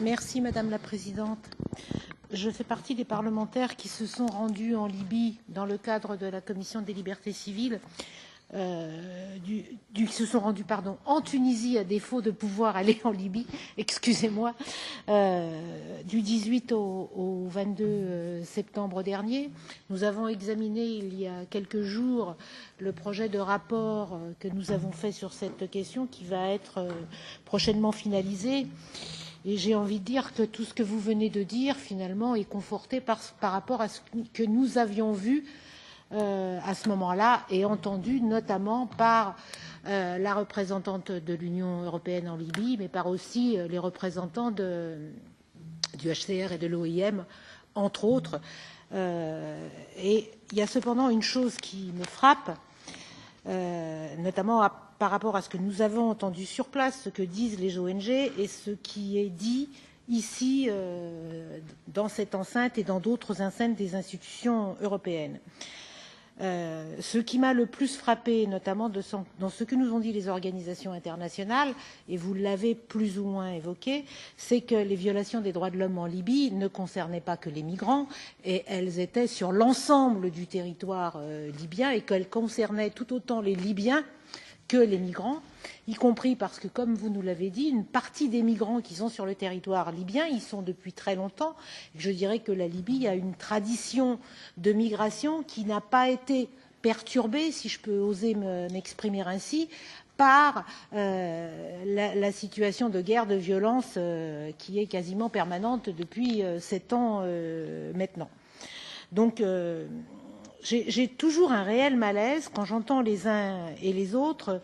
Merci Madame la Présidente. Je fais partie des parlementaires qui se sont rendus en Libye dans le cadre de la Commission des libertés civiles, qui se sont rendus en Tunisie à défaut de pouvoir aller en Libye, excusez-moi, du 18 au 22 septembre dernier. Nous avons examiné il y a quelques jours le projet de rapport que nous avons fait sur cette question qui va être prochainement finalisé. Et j'ai envie de dire que tout ce que vous venez de dire, finalement, est conforté par rapport à ce que nous avions vu à ce moment-là et entendu notamment par la représentante de l'Union européenne en Libye, mais par aussi les représentants du HCR et de l'OIM, entre autres. Et il y a cependant une chose qui me frappe, notamment par rapport à ce que nous avons entendu sur place, ce que disent les ONG et ce qui est dit ici dans cette enceinte et dans d'autres enceintes des institutions européennes. Ce qui m'a le plus frappé, notamment dans ce que nous ont dit les organisations internationales, et vous l'avez plus ou moins évoqué, c'est que les violations des droits de l'homme en Libye ne concernaient pas que les migrants, et elles étaient sur l'ensemble du territoire libyen, et qu'elles concernaient tout autant les Libyens que les migrants, y compris parce que, comme vous nous l'avez dit, une partie des migrants qui sont sur le territoire libyen y sont depuis très longtemps. Je dirais que la Libye a une tradition de migration qui n'a pas été perturbée, si je peux oser m'exprimer ainsi, par la situation de guerre, de violence qui est quasiment permanente depuis 7 ans maintenant. Donc, j'ai toujours un réel malaise quand j'entends les uns et les autres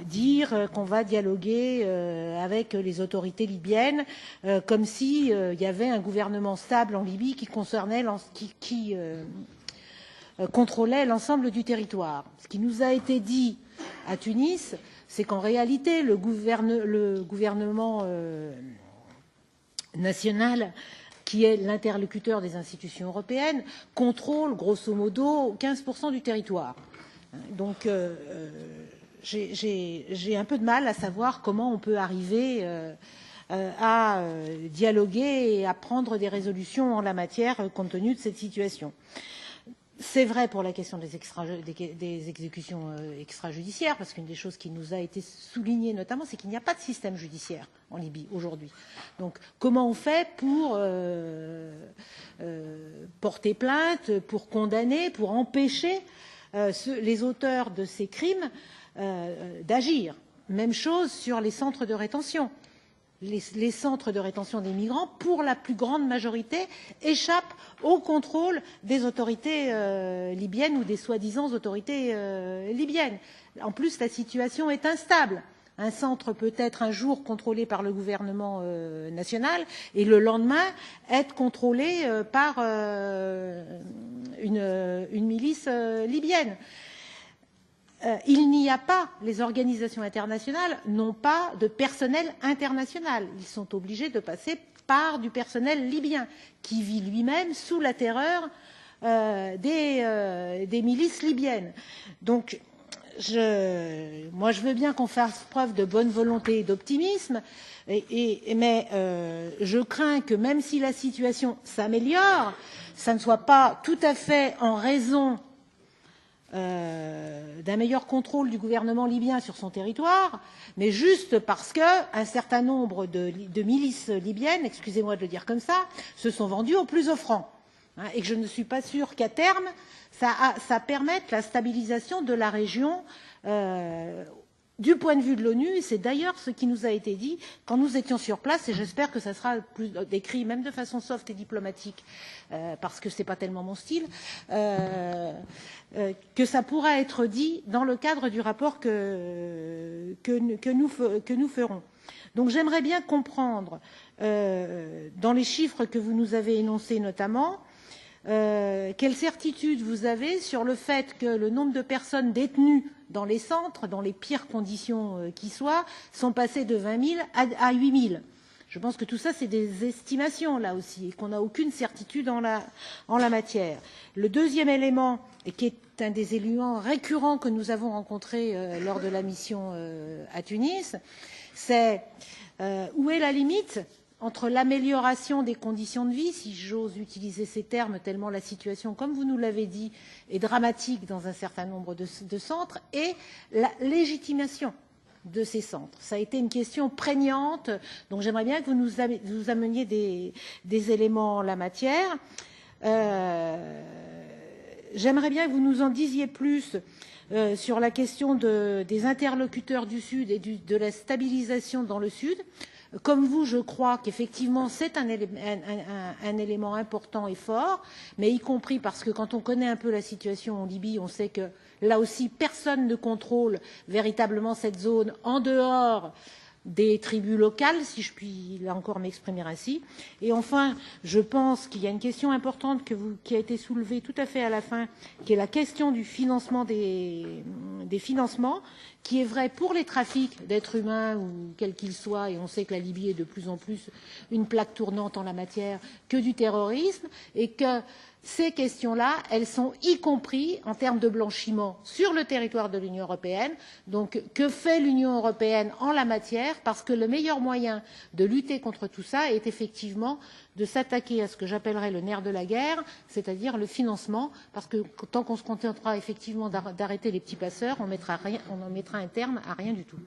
dire qu'on va dialoguer avec les autorités libyennes comme si il y avait un gouvernement stable en Libye qui contrôlait l'ensemble du territoire. Ce qui nous a été dit à Tunis, c'est qu'en réalité, le gouvernement national, qui est l'interlocuteur des institutions européennes, contrôle grosso modo 15% du territoire. Donc j'ai un peu de mal à savoir comment on peut arriver à dialoguer et à prendre des résolutions en la matière compte tenu de cette situation. C'est vrai pour la question des exécutions extrajudiciaires, parce qu'une des choses qui nous a été soulignée notamment, c'est qu'il n'y a pas de système judiciaire en Libye aujourd'hui. Donc comment on fait pour porter plainte, pour condamner, pour empêcher les auteurs de ces crimes d'agir? Même chose sur les centres de rétention. Les centres de rétention des migrants, pour la plus grande majorité, échappent au contrôle des autorités libyennes ou des soi-disant autorités libyennes. En plus, la situation est instable. Un centre peut être un jour contrôlé par le gouvernement national et le lendemain être contrôlé par une milice libyenne. Il n'y a pas, les organisations internationales n'ont pas de personnel international. Ils sont obligés de passer par du personnel libyen qui vit lui-même sous la terreur des milices libyennes. Donc, moi, je veux bien qu'on fasse preuve de bonne volonté et d'optimisme, mais je crains que même si la situation s'améliore, ça ne soit pas tout à fait en raison d'un meilleur contrôle du gouvernement libyen sur son territoire, mais juste parce qu'un certain nombre de milices libyennes, excusez-moi de le dire comme ça, se sont vendues au plus offrant. Et que je ne suis pas sûre qu'à terme, ça permette la stabilisation de la région du point de vue de l'ONU, et c'est d'ailleurs ce qui nous a été dit quand nous étions sur place, et j'espère que ça sera plus décrit, même de façon soft et diplomatique, parce que ce n'est pas tellement mon style, que ça pourra être dit dans le cadre du rapport que nous ferons. Donc j'aimerais bien comprendre, dans les chiffres que vous nous avez énoncés notamment, quelle certitude vous avez sur le fait que le nombre de personnes détenues dans les centres, dans les pires conditions qui soient, sont passées de 20 000 à 8 000. Je pense que tout ça, c'est des estimations, là aussi, et qu'on n'a aucune certitude en la matière. Le deuxième élément, et qui est un des éléments récurrents que nous avons rencontrés lors de la mission à Tunis, C'est où est la limite entre l'amélioration des conditions de vie, si j'ose utiliser ces termes, tellement la situation, comme vous nous l'avez dit, est dramatique dans un certain nombre de centres, et la légitimation de ces centres. Ça a été une question prégnante, donc j'aimerais bien que vous nous ameniez des éléments en la matière. J'aimerais bien que vous nous en disiez plus sur la question des interlocuteurs du Sud et de la stabilisation dans le Sud. Comme vous, je crois qu'effectivement, c'est un élément important et fort, mais y compris parce que quand on connaît un peu la situation en Libye, on sait que là aussi, personne ne contrôle véritablement cette zone en dehors des tribus locales, si je puis là encore m'exprimer ainsi. Et enfin, je pense qu'il y a une question importante qui a été soulevée tout à fait à la fin, qui est la question du financement des financements, qui est vrai pour les trafics d'êtres humains ou quels qu'ils soient, et on sait que la Libye est de plus en plus une plaque tournante en la matière, que du terrorisme, et que ces questions-là, elles sont y compris en termes de blanchiment sur le territoire de l'Union européenne. Donc, que fait l'Union européenne en la matière? Parce que le meilleur moyen de lutter contre tout ça est effectivement de s'attaquer à ce que j'appellerais le nerf de la guerre, c'est-à-dire le financement, parce que tant qu'on se contentera effectivement d'arrêter les petits passeurs, on n'en mettra un terme à rien du tout.